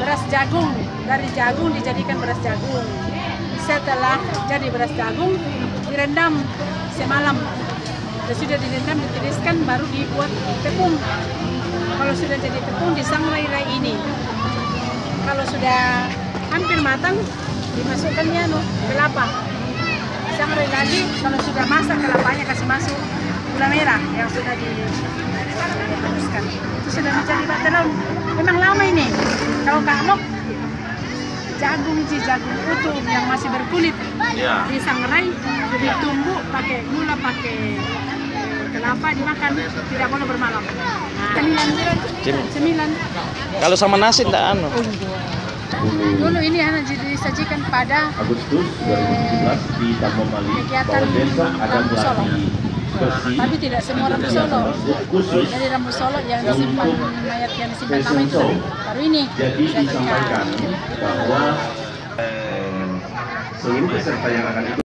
beras jagung. Dari jagung dijadikan beras jagung. Setelah jadi beras jagung, direndam semalam. Sudah direndam, ditiriskan, baru dibuat tepung. Kalau sudah jadi tepung, disangrai-rai ini. Kalau sudah hampir matang, dimasukkannya kelapa. Disangrai lagi, kalau sudah masak kelapanya kasih masuk gula merah yang sudah dihaluskan. Itu sudah menjadi batelon. Memang lama ini. Kalau kalok, jagung utuh yang masih berkulit, disangrai, ditumbuk pakai gula, pakai kelapa, dimakan, tidak boleh bermalam. Cemilan. Kalau sama nasi tidak anu. Dulu ini hanya disajikan pada Agustus 2017 di Tamomali, kegiatan Rambu Solo. Tapi tidak semua Rambu Solo. Jadi Rambu Solo yang disimpan, mayat yang disimpan lama itu baru ini. Jadi disampaikan bahwa seluruh peserta yang akan ikut